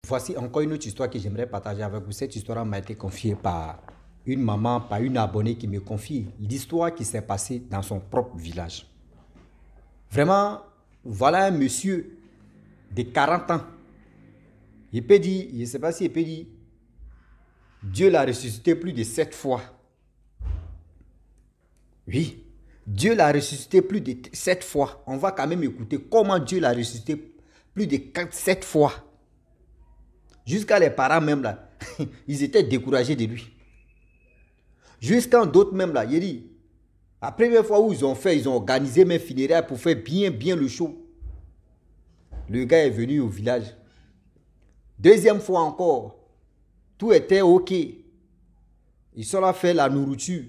Voici encore une autre histoire que j'aimerais partager avec vous. Cette histoire m'a été confiée par une maman, par une abonnée qui me confie l'histoire qui s'est passée dans son propre village. Vraiment, voilà un monsieur de 40 ans. Il peut dire, je ne sais pas s'il peut dire, Dieu l'a ressuscité plus de 7 fois. Oui, Dieu l'a ressuscité plus de 7 fois. On va quand même écouter comment Dieu l'a ressuscité plus de 7 fois. Jusqu'à les parents même là, ils étaient découragés de lui. Jusqu'à d'autres même là, il dit, la première fois où ils ont organisé mes funérailles pour faire bien le show. Le gars est venu au village. Deuxième fois encore, tout était ok. Ils sont là faire la nourriture.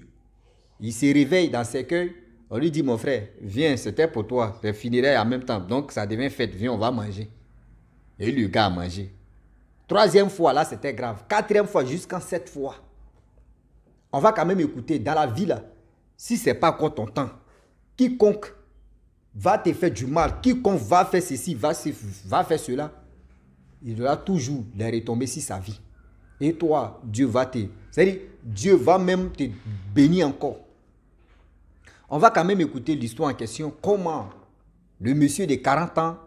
Il se réveille dans ses cœurs. On lui dit, mon frère, viens, c'était pour toi. Les funérailles en même temps. Donc ça devient fête. Viens, on va manger. Et le gars a mangé. Troisième fois, là, c'était grave. Quatrième fois, jusqu'en 7 fois. On va quand même écouter, dans la vie, là, si ce n'est pas contre ton temps, quiconque va te faire du mal, quiconque va faire ceci, va faire cela, il aura toujours les retombées sur sa vie. Et toi, Dieu va te... C'est-à-dire, Dieu va même te bénir encore. On va quand même écouter l'histoire en question, comment le monsieur de 40 ans,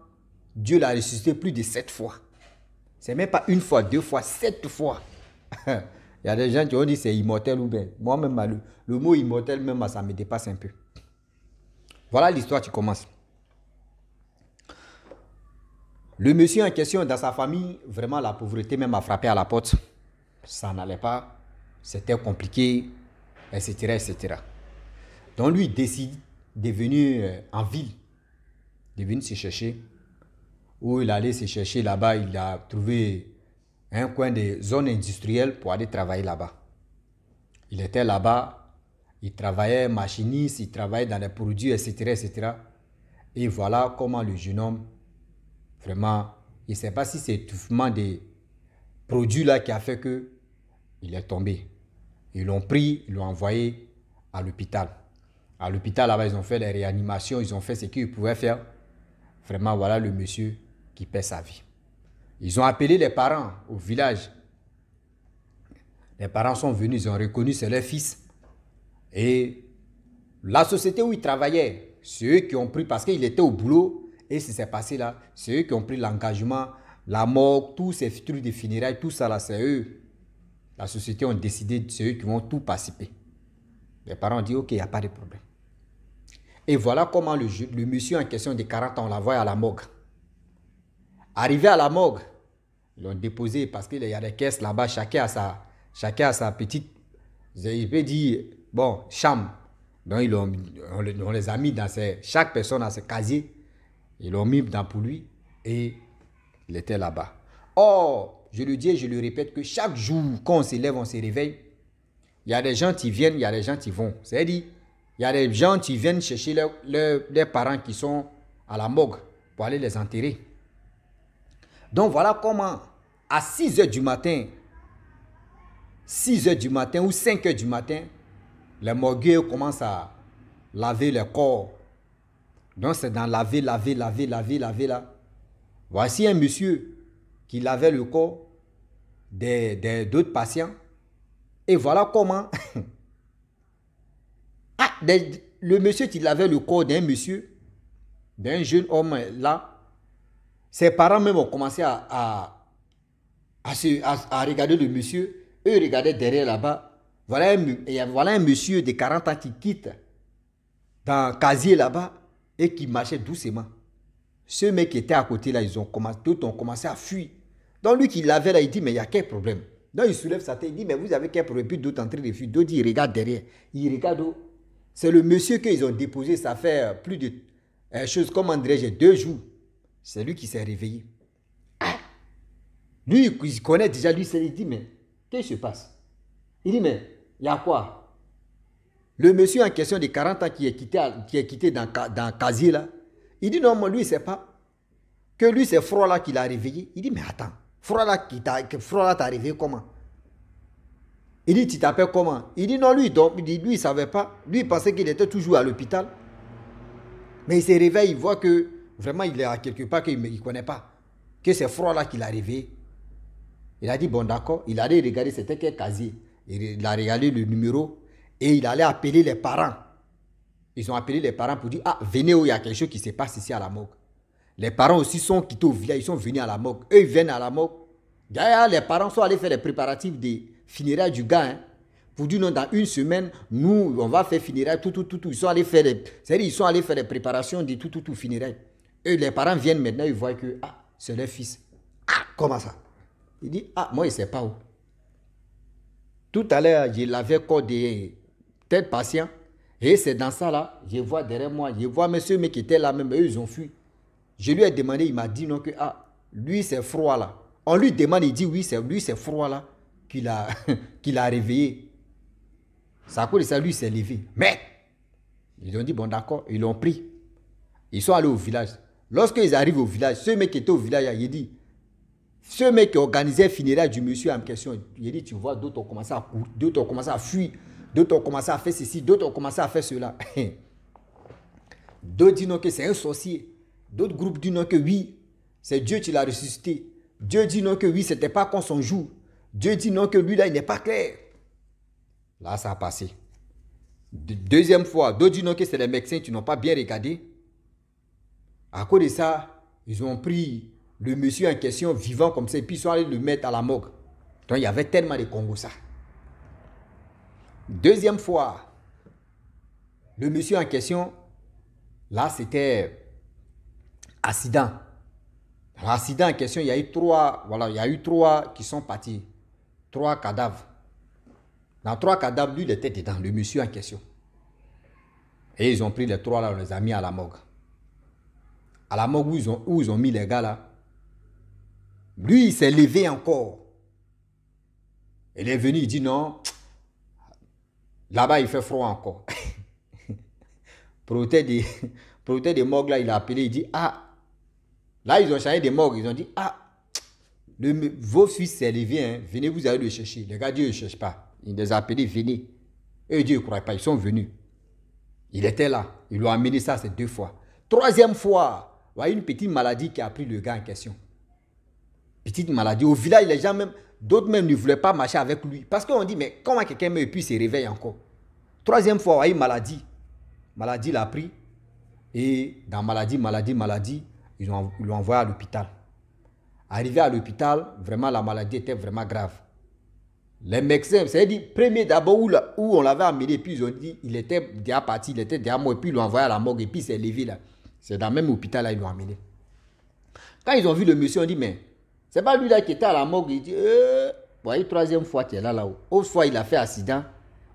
Dieu l'a ressuscité plus de 7 fois. C'est même pas une fois, 2 fois, 7 fois. Il y a des gens qui ont dit c'est immortel ou bien. Moi-même, le mot immortel, même, ça me dépasse un peu. Voilà l'histoire qui commence. Le monsieur en question, dans sa famille, vraiment la pauvreté même a frappé à la porte. Ça n'allait pas. C'était compliqué, etc., etc. Donc lui, il décide de venir en ville, de venir se chercher. Où il allait se chercher là-bas, il a trouvé un coin de zone industrielle pour aller travailler là-bas. Il était là-bas, il travaillait machiniste, il travaillait dans les produits, etc., etc. Et voilà comment le jeune homme, vraiment, il ne sait pas si c'est l'étouffement des produits là qui a fait qu'il est tombé. Ils l'ont pris, ils l'ont envoyé à l'hôpital. À l'hôpital, là-bas, ils ont fait les réanimations, ils ont fait ce qu'ils pouvaient faire. Vraiment, voilà le monsieur qui perd sa vie. Ils ont appelé les parents au village. Les parents sont venus, ils ont reconnu c'est leur fils. Et la société où ils travaillaient, c'est eux qui ont pris, parce qu'il était au boulot, et ce qui s'est passé là, c'est eux qui ont pris l'engagement, la mort, tous ces trucs de funérailles, tout ça là, c'est eux. La société ont décidé, c'est eux qui vont tout participer. Les parents ont dit, ok, il n'y a pas de problème. Et voilà comment le monsieur en question de 40 ans, on l'envoie à la morgue. Arrivé à la morgue, ils l'ont déposé parce qu'il y a des caisses là-bas, chacun a sa petite, je peux dire, bon, chambre. Donc on les a mis dans chaque personne a ses casiers, ils l'ont mis pour lui et il était là-bas. Or, je le dis et je le répète que chaque jour, quand on se lève, on se réveille, il y a des gens qui viennent, il y a des gens qui vont. C'est-à-dire, il y a des gens qui viennent chercher leurs parents qui sont à la morgue pour aller les enterrer. Donc voilà comment, à 6 h du matin, 6 h du matin ou 5 h du matin, les morgueux commencent à laver les corps. Donc c'est dans laver là. Voici un monsieur qui lavait le corps d'autres patients. Et voilà comment le monsieur qui lavait le corps d'un monsieur, d'un jeune homme là, ses parents même ont commencé à regarder le monsieur. Eux regardaient derrière là-bas. Voilà un monsieur de 40 ans qui quitte dans le casier là-bas et qui marchait doucement. Ceux mecs qui étaient à côté là, d'autres ont commencé à fuir. Donc lui qui l'avait là, il dit, mais il y a quel problème? Donc il soulève sa tête, il dit, mais vous avez quel problème? Puis d'autres en train de fuir. D'autres, ils regardent derrière. Ils regardent. C'est le monsieur qu'ils ont déposé, ça fait plus de choses, comment dirais-je, 2 jours. C'est lui qui s'est réveillé. Ah. Lui, il connaît déjà, lui, il dit, mais qu'est-ce qui se passe? Il dit, mais il y a quoi? Le monsieur en question de 40 ans qui est quitté dans le casier là, il dit, non, moi, lui, il ne sait pas. Que lui, c'est Froid là qui l'a réveillé. Il dit, mais attends, Froid là t'a réveillé comment? Il dit, tu t'appelles comment? Il dit, non, lui, il ne savait pas. Lui, il pensait qu'il était toujours à l'hôpital. Mais il se réveille, il voit que vraiment, il est à quelque part qu'il ne connaît pas. Que c'est Froid là qui l'a réveillé. Il a dit, bon d'accord, il allait regarder, c'était quel casier. Il a regardé le numéro et il allait appeler les parents. Ils ont appelé les parents pour dire, ah, venez où il y a quelque chose qui se passe ici à la morgue. Les parents aussi sont quittés au village, ils sont venus à la morgue. Eux, ils viennent à la morgue. Derrière, les parents sont allés faire les préparatifs des funérailles du gars. Hein, pour dire, non, dans une semaine, nous, on va faire funérailles, tout. Ils sont allés faire c'est-à-dire, ils sont allés faire les préparations de tout, funérailles. Eux, les parents viennent maintenant, ils voient que, ah, c'est leur fils. Ah, comment ça? Il dit, ah, moi, il ne sait pas où. Tout à l'heure, je l'avais encore des tel patient. Et c'est dans ça là, je vois derrière moi, je vois monsieur mais qui était là même, eux ils ont fui. Je lui ai demandé, il m'a dit non que ah, lui c'est froid là. On lui demande, il dit oui, c'est lui c'est froid là qu'il a, qu'il a réveillé. Ça à cause de ça, lui s'est levé. Mais, ils ont dit bon d'accord, ils l'ont pris. Ils sont allés au village. Lorsqu'ils arrivent au village, ce mec qui était au village, il dit, ce mec qui organisait le funéraire du monsieur en question, il dit, tu vois, d'autres ont commencé à courir, d'autres ont commencé à fuir. D'autres ont commencé à faire ceci, d'autres ont commencé à faire cela. D'autres disent non que c'est un sorcier. D'autres groupes disent non que oui, c'est Dieu qui l'a ressuscité. Dieu dit non que oui, ce n'était pas comme son jour. Dieu dit non que lui là, il n'est pas clair. Là, ça a passé. Deuxième fois, d'autres disent non que c'est les médecins qui n'ont pas bien regardé. À cause de ça, ils ont pris le monsieur en question vivant comme ça et puis ils sont allés le mettre à la morgue. Donc il y avait tellement de Congo ça. Deuxième fois, le monsieur en question, là c'était accident. Dans l'accident en question, il y a eu trois qui sont partis. 3 cadavres. Dans 3 cadavres, lui il était dedans, le monsieur en question. Et ils ont pris les 3 là, on les a mis à la morgue. À la morgue où ils ont mis les gars là. Lui il s'est levé encore. Il est venu, il dit non. Là-bas, il fait froid encore. Producteur des morgues, là, il a appelé, il dit, ah, là, ils ont changé des morgues, ils ont dit, ah, vos fils s'est levé, hein, venez, vous allez le chercher. Les gars, Dieu ne cherche pas. Il les a appelés, venez. Et Dieu ne croit pas, ils sont venus. Il était là, ils lui ont amené ça, c'est 2 fois. 3e fois, il y a une petite maladie qui a pris le gars en question. Petite maladie. Au village, les gens même, d'autres même ne voulaient pas marcher avec lui. Parce qu'on dit, mais comment quelqu'un meurt et puis se réveille encore? 3e fois, il y a une maladie. Maladie l'a pris. Et dans maladie, ils l'ont envoyé à l'hôpital. Arrivé à l'hôpital, vraiment la maladie était vraiment grave. Les médecins, c'est-à-dire, premier d'abord où on l'avait amené, puis ils ont dit, il était déjà parti, il était déjà mort, et puis ils l'ont envoyé à la morgue, et puis il s'est levé là. C'est dans le même hôpital là, ils l'ont amené. Quand ils ont vu le monsieur, on dit, mais c'est pas lui là qui était à la morgue, il dit, voyez, 3e fois qu'il est là, là-haut. Autre fois, il a fait accident,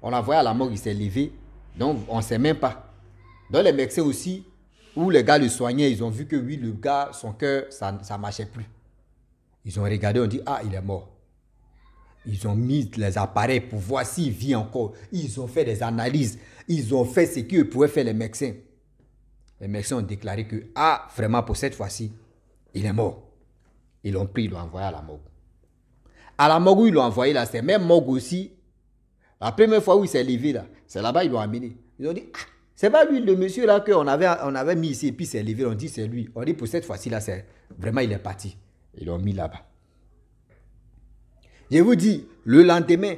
on l'a envoyé à la morgue, il s'est levé, donc on ne sait même pas. Donc les médecins aussi, où les gars le soignaient, ils ont vu que oui, le gars, son cœur, ça ne marchait plus. Ils ont regardé, on dit, ah, il est mort. Ils ont mis les appareils pour voir s'il vit encore. Ils ont fait des analyses. Ils ont fait ce qu'ils pouvaient faire les médecins. Les médecins ont déclaré que, ah, vraiment, pour cette fois-ci, il est mort. Ils l'ont pris, ils l'ont envoyé à la morgue. À la morgue où ils l'ont envoyé, là, c'est même morgue aussi. La première fois où il s'est levé, là, c'est là-bas, ils l'ont amené. Ils ont dit, ah, c'est pas lui, le monsieur là qu'on avait mis ici, et puis il s'est levé, on dit c'est lui. On dit pour cette fois-ci, là, c'est vraiment, il est parti. Ils l'ont mis là-bas. Je vous dis, le lendemain,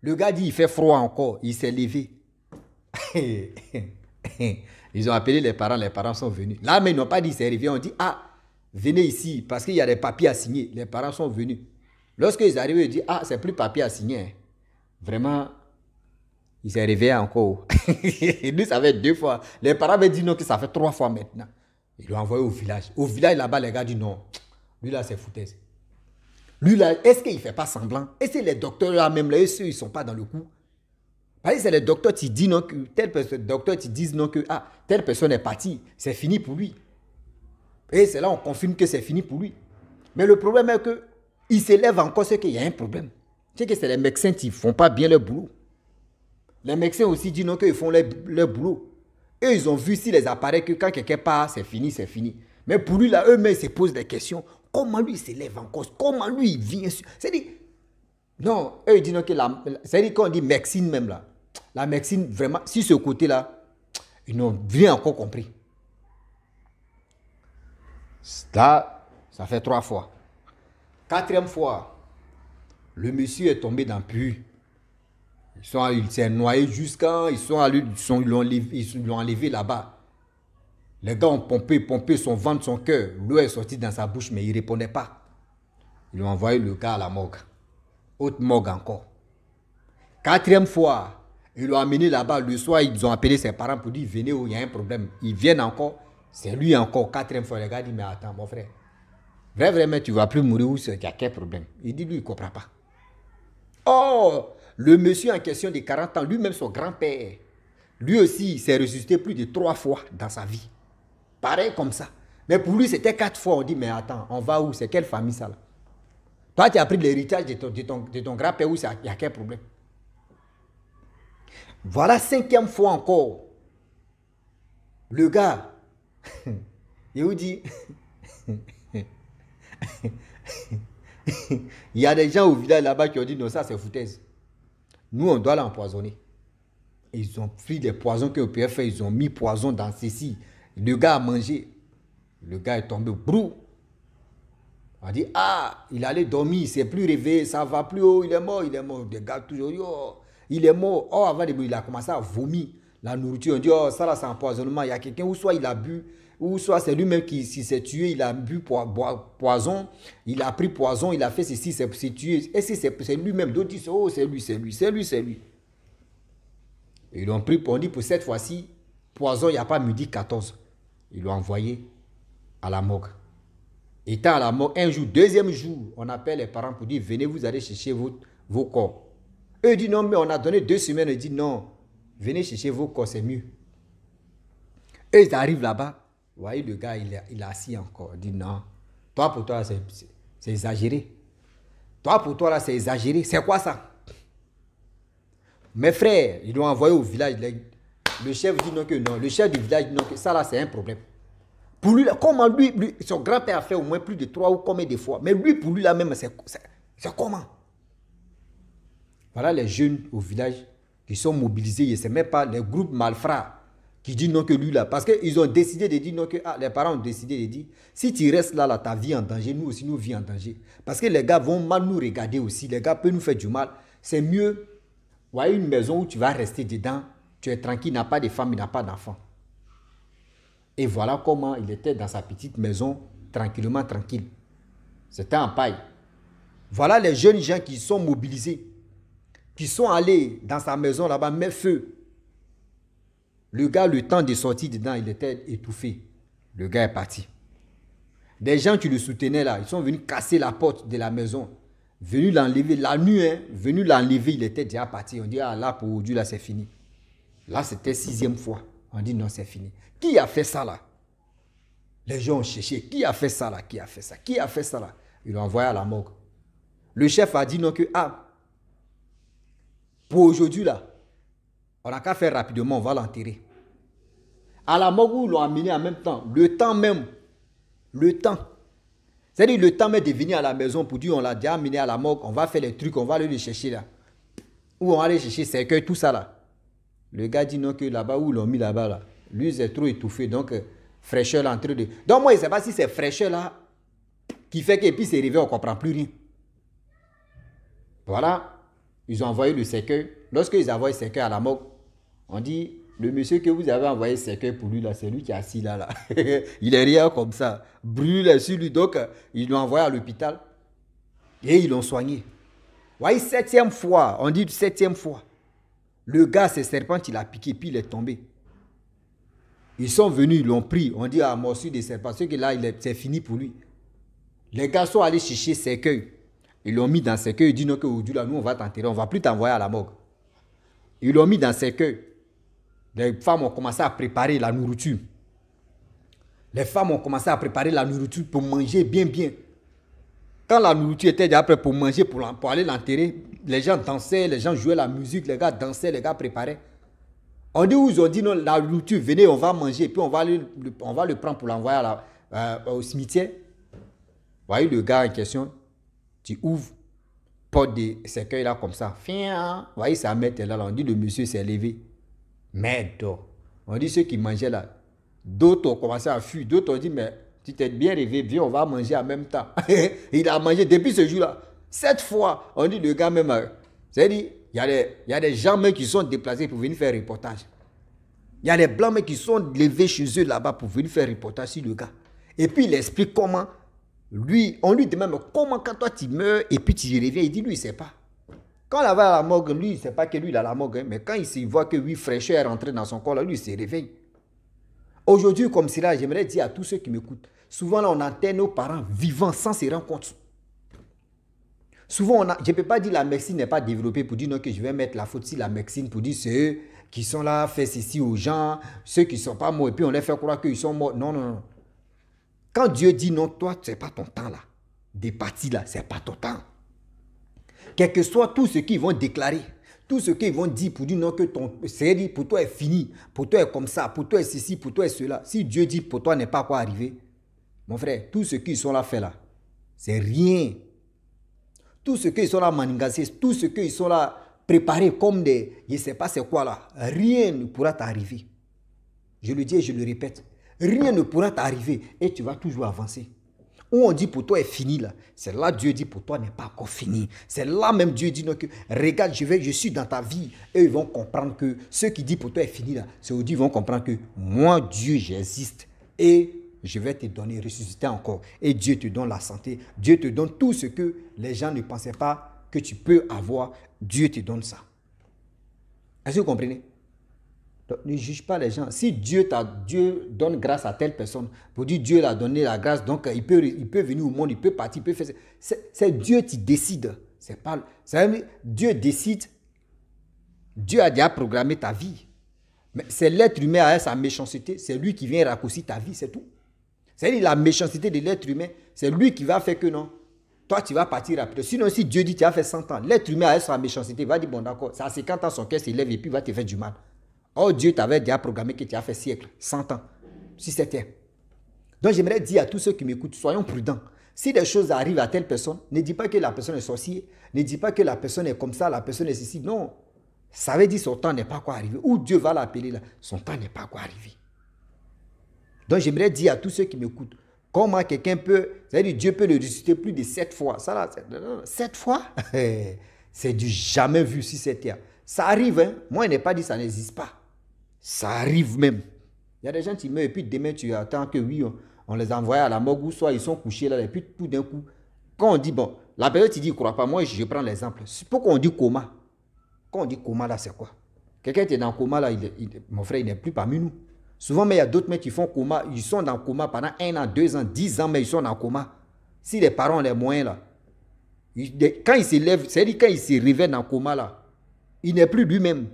le gars dit, il fait froid encore, il s'est levé. Ils ont appelé les parents sont venus. Là, mais ils n'ont pas dit, c'est arrivé, on dit, ah, venez ici, parce qu'il y a des papiers à signer. Les parents sont venus. Lorsqu'ils arrivent, ils disent, ah, c'est plus papier à signer. Hein. Vraiment, il s'est réveillé encore. Lui, ça fait 2 fois. Les parents avaient dit non, que ça fait 3 fois maintenant. Ils l'ont envoyé au village. Au village, là-bas, les gars disent non. Lui, là, c'est foutaise. Lui, là, est-ce qu'il ne fait pas semblant? Est-ce que les docteurs, là, même là, ils ne sont pas dans le coup? Parce que c'est les docteurs qui disent non, que telle personne, docteurs qui disent non, que ah, telle personne est partie. C'est fini pour lui. Et c'est là on confirme que c'est fini pour lui. Mais le problème est qu'il s'élève encore, c'est qu'il y a un problème. C'est que c'est les médecins qui ne font pas bien leur boulot. Les médecins aussi disent non, qu'ils font leur boulot. Et ils ont vu si les appareils que quand quelqu'un part, c'est fini, c'est fini. Mais pour lui, là, eux-mêmes, ils se posent des questions. Comment lui s'élève encore? Comment lui il vient? C'est-à-dire, non, eux ils disent non, que c'est-à-dire qu'on dit médecine même là. La médecine, vraiment, si ce côté-là, ils n'ont rien encore compris. Là, ça fait 3 fois. 4e fois, Le monsieur est tombé dans le puits. Il s'est noyé jusqu'à... Ils l'ont enlevé là-bas. Les gars ont pompé son ventre, son cœur. L'eau est sortie dans sa bouche, mais il ne répondait pas. Ils ont envoyé le gars à la morgue. Haute morgue encore. 4e fois, ils l'ont amené là-bas. Le soir, ils ont appelé ses parents pour dire, venez, il y a un problème. Ils viennent encore. C'est lui encore. 4e fois, le gars dit, mais attends, mon frère. Vraiment, tu ne vas plus mourir où il y a quel problème? Il dit, lui, il ne comprend pas. Oh, le monsieur en question de 40 ans, lui-même son grand-père, lui aussi, il s'est ressuscité plus de 3 fois dans sa vie. Pareil comme ça. Mais pour lui, c'était 4 fois. On dit, mais attends, on va où? C'est quelle famille ça là? Toi, tu as pris l'héritage de ton grand-père où il y a quel problème? Voilà 5e fois encore. Le gars, il vous dit, il y a des gens au village là-bas qui ont dit, non, ça c'est foutaise. Nous, on doit l'empoisonner. Ils ont pris des poisons que le PF fait, ils ont mis poison dans ceci. Le gars a mangé. Le gars est tombé brou. On dit, ah, il allait dormir, il ne s'est plus réveillé, ça ne va plus, oh, il est mort. Des gars toujours, oh, il est mort. Oh, avant de mourir, il a commencé à vomir la nourriture. On dit, oh, ça là, c'est empoisonnement. Il y a quelqu'un, ou soit il a bu, ou soit c'est lui-même qui s'est tué, il a bu poison, il a pris poison, il a fait ceci, c'est tué. Et si c'est lui-même, d'autres disent, oh, c'est lui. Ils l'ont pris, on dit, pour cette fois-ci, poison, il n'y a pas midi 14. Ils l'ont envoyé à la morgue. Étant à la mort, un jour, 2e jour, on appelle les parents pour dire, venez, vous allez chercher vos corps. Eux disent non, mais on a donné 2 semaines. Ils disent non, venez chercher vos corps, c'est mieux. Eux, ils arrivent là-bas. Vous voyez, le gars, il est assis encore. Il dit non, toi, pour toi, c'est exagéré. Toi, pour toi, là, c'est exagéré. C'est quoi ça? Mes frères, ils l'ont envoyé au village. Le chef dit non que non. Le chef du village dit non que ça, là, c'est un problème. Pour lui, comment lui, son grand-père a fait au moins plus de 3 ou combien de fois. Mais lui, pour lui, là même, c'est comment? Voilà les jeunes au village qui sont mobilisés. Ce n'est même pas les groupes malfrats qui disent non que lui, là. Parce qu'ils ont décidé de dire non que... Ah, les parents ont décidé de dire, si tu restes là, ta vie en danger, nous aussi, nous vie en danger. Parce que les gars vont mal nous regarder aussi. Les gars peuvent nous faire du mal. C'est mieux, voyez, une maison où tu vas rester dedans. Tu es tranquille, il n'a pas de femme, il n'a pas d'enfant. Et voilà comment il était dans sa petite maison, tranquillement, tranquille. C'était en paille. Voilà les jeunes gens qui sont mobilisés, qui sont allés dans sa maison là-bas, mettre feu. Le gars, le temps de sortir dedans, il était étouffé. Le gars est parti. Des gens qui le soutenaient là, ils sont venus casser la porte de la maison, venus l'enlever. La nuit, venus l'enlever, il était déjà parti. On dit, ah là, pour aujourd'hui, là, c'est fini. Là, c'était 6e fois. On dit, non, c'est fini. Qui a fait ça là? Les gens ont cherché. Qui a fait ça là? Qui a fait ça? Qui a fait ça là? Ils l'ont envoyé à la morgue. Le chef a dit non que, ah, pour aujourd'hui là, on n'a qu'à faire rapidement, on va l'enterrer. À la morgue où ils l'ont amené en même temps, le temps même, c'est-à-dire le temps même de venir à la maison pour dire on l'a déjà amené à la morgue, on va faire les trucs, on va aller le chercher là. Ou on va aller chercher cercueil, tout ça là. Le gars dit non que là-bas où ils l'ont mis là-bas là, lui c'est trop étouffé, donc fraîcheur là entre deux. Donc moi je ne sais pas si c'est fraîcheur là qui fait que puis c'est arrivé, on ne comprend plus rien. Voilà, ils ont envoyé le cercueil. Lorsqu'ils envoient le cercueil à la morgue, on dit, le monsieur que vous avez envoyé le cercueil pour lui là, c'est lui qui est assis là, là. Il est rien comme ça, brûlé sur lui, donc ils l'ont envoyé à l'hôpital et ils l'ont soigné. Vous voyez, 7e fois, on dit 7e fois. Le gars, c'est serpent, il a piqué, puis il est tombé. Ils sont venus, ils l'ont pris. On dit à morsure des serpents. Parce que là, c'est fini pour lui. Les gars sont allés chercher cercueil. Ils l'ont mis dans le cercueil. Ils disent non, qu'aujourd'hui, là, nous, on va t'enterrer. On ne va plus t'envoyer à la morgue. Ils l'ont mis dans le cercueil. Les femmes ont commencé à préparer la nourriture. Les femmes ont commencé à préparer la nourriture pour manger bien, bien. Quand la nourriture était déjà prête pour manger, pour aller l'enterrer, les gens dansaient, les gens jouaient la musique, les gars dansaient, les gars préparaient. On dit où ils ont dit non, la nourriture, venez, on va manger, puis on va le prendre pour l'envoyer au cimetière. Vous voyez le gars en question, tu ouvres, porte de cercueil là comme ça. Vous voyez sa mère là, on dit le monsieur s'est levé. Merde. On dit ceux qui mangeaient là. D'autres ont commencé à fuir, d'autres ont dit mais tu t'es bien réveillé, viens, on va manger en même temps. Il a mangé depuis ce jour-là. 7 fois, on dit le gars même, c'est-à-dire, il y a des gens même qui sont déplacés pour venir faire reportage. Il y a des blancs mais qui sont levés chez eux là-bas pour venir faire reportage sur le gars. Et puis il explique comment, lui, on lui demande comment quand toi tu meurs et puis tu reviens, il dit lui il ne sait pas. Quand on va à la morgue, lui il ne sait pas que lui il a la morgue, hein, mais quand il voit que oui, fraîcheur est rentré dans son corps, là, lui il se réveille. Aujourd'hui comme cela, j'aimerais dire à tous ceux qui m'écoutent, souvent là on enterre nos parents vivants sans se rendre compte. Souvent, je ne peux pas dire que la médecine n'est pas développée pour dire non, que je vais mettre la faute sur la médecine pour dire ceux qui sont là, fait ceci aux gens, ceux qui ne sont pas morts, et puis on les fait croire qu'ils sont morts. Non, non, non. Quand Dieu dit non, toi, ce n'est pas ton temps là. Des parties là, ce n'est pas ton temps. Quel que soit tout ce qu'ils vont déclarer, tout ce qu'ils vont dire pour dire non, que ton série pour toi est fini, pour toi est comme ça, pour toi est ceci, pour toi est cela. Si Dieu dit pour toi n'est pas quoi arriver, mon frère, tout ce qu'ils sont là fait là, c'est rien. Tout ce qu'ils sont là manigassés, tout ce qu'ils sont là préparés comme des, je ne sais pas c'est quoi là, rien ne pourra t'arriver. Je le dis et je le répète, rien ne pourra t'arriver et tu vas toujours avancer. Où on dit pour toi est fini là, c'est là Dieu dit pour toi n'est pas encore fini. C'est là même Dieu dit non, que regarde je suis dans ta vie et ils vont comprendre que ce qui dit pour toi est fini là, c'est où ils vont comprendre que moi Dieu j'existe et je vais te donner, ressusciter encore. Et Dieu te donne la santé. Dieu te donne tout ce que les gens ne pensaient pas que tu peux avoir. Dieu te donne ça. Est-ce que vous comprenez? Donc, ne juge pas les gens. Si Dieu donne grâce à telle personne, pour dire Dieu l'a donné la grâce, donc il peut venir au monde, il peut partir, il peut faire... C'est Dieu qui décide. Dieu décide. Dieu a déjà programmé ta vie. Mais c'est l'être humain avec sa méchanceté. C'est lui qui vient raccourcir ta vie, c'est tout. C'est-à-dire la méchanceté de l'être humain, c'est lui qui va faire que non. Toi, tu vas partir rapide. Sinon, si Dieu dit tu as fait 100 ans, l'être humain avec sa méchanceté va dire, bon d'accord, c'est à 50 ans, son cœur s'élève et puis va te faire du mal. Or, Dieu t'avait déjà programmé que tu as fait siècle, 100 ans, si c'était. Donc, j'aimerais dire à tous ceux qui m'écoutent, soyons prudents. Si des choses arrivent à telle personne, ne dis pas que la personne est sorcière, ne dis pas que la personne est comme ça, la personne est ceci. Non, ça veut dire son temps n'est pas quoi arriver. Ou Dieu va l'appeler là, son temps n'est pas quoi arriver. Donc, j'aimerais dire à tous ceux qui m'écoutent, comment quelqu'un peut, c'est-à-dire Dieu peut le ressusciter plus de 7 fois. Ça là, 7 fois, c'est du jamais vu sur cette terre. Ça arrive, hein? Moi, je n'ai pas dit que ça n'existe pas. Ça arrive même. Il y a des gens qui meurent et puis demain, tu attends que oui, on les envoie à la morgue ou soit ils sont couchés là et puis tout d'un coup, quand on dit, bon, la personne qui dit, il ne croit pas, moi, je prends l'exemple. Pourquoi on dit coma? Quand on dit coma là, c'est quoi? Quelqu'un qui est dans le coma là, mon frère, il n'est plus parmi nous. Souvent, mais il y a d'autres mecs qui font coma, ils sont dans le coma pendant 1 an, 2 ans, 10 ans, mais ils sont dans le coma. Si les parents ont les moyens là, quand ils se lèvent, c'est-à-dire quand ils se réveillent dans le coma là, il n'est plus lui-même.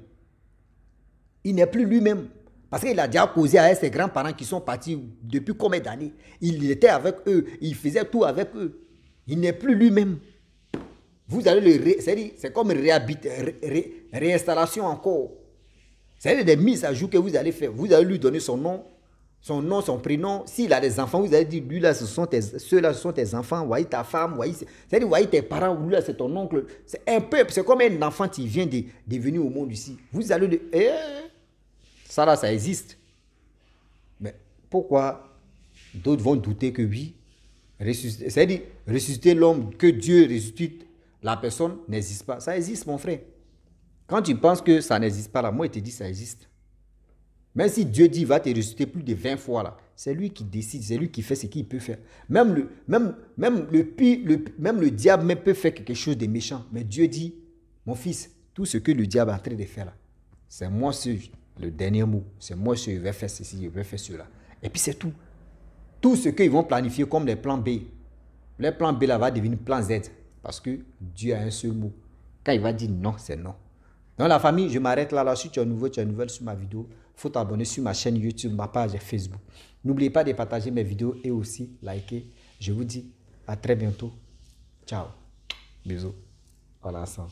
Il n'est plus lui-même. Parce qu'il a déjà causé avec ses grands-parents qui sont partis depuis combien d'années. Il était avec eux, il faisait tout avec eux. Il n'est plus lui-même. Vous allez le... C'est comme une réinstallation encore. C'est des mises à jour que vous allez faire. Vous allez lui donner son nom, son prénom. S'il a des enfants, vous allez dire, lui là, ceux-là, ce sont tes enfants. Voyez ta femme, c'est-à-dire, voyez tes parents, lui là, c'est ton oncle. C'est un peu, c'est comme un enfant qui vient de venir au monde ici. Vous allez le... ça là, ça existe. Mais pourquoi d'autres vont douter que oui, c'est-à-dire, ressusciter l'homme, que Dieu ressuscite la personne, n'existe pas. Ça existe, mon frère. Quand tu penses que ça n'existe pas là, moi, je te dis ça existe. Même si Dieu dit va te ressusciter plus de 20 fois là, c'est lui qui décide, c'est lui qui fait ce qu'il peut faire. Même le diable même peut faire quelque chose de méchant. Mais Dieu dit, mon fils, tout ce que le diable est en train de faire là, c'est moi le dernier mot. C'est moi je vais faire ceci, je vais faire cela. Et puis c'est tout. Tout ce qu'ils vont planifier comme les plans B, les plans B là va devenir plan Z. Parce que Dieu a un seul mot. Quand il va dire non, c'est non. Dans la famille, je m'arrête là. Si tu es nouveau, tu es nouvelle sur ma vidéo, il faut t'abonner sur ma chaîne YouTube, ma page Facebook. N'oubliez pas de partager mes vidéos et aussi liker. Je vous dis à très bientôt. Ciao. Bisous. Voilà ça.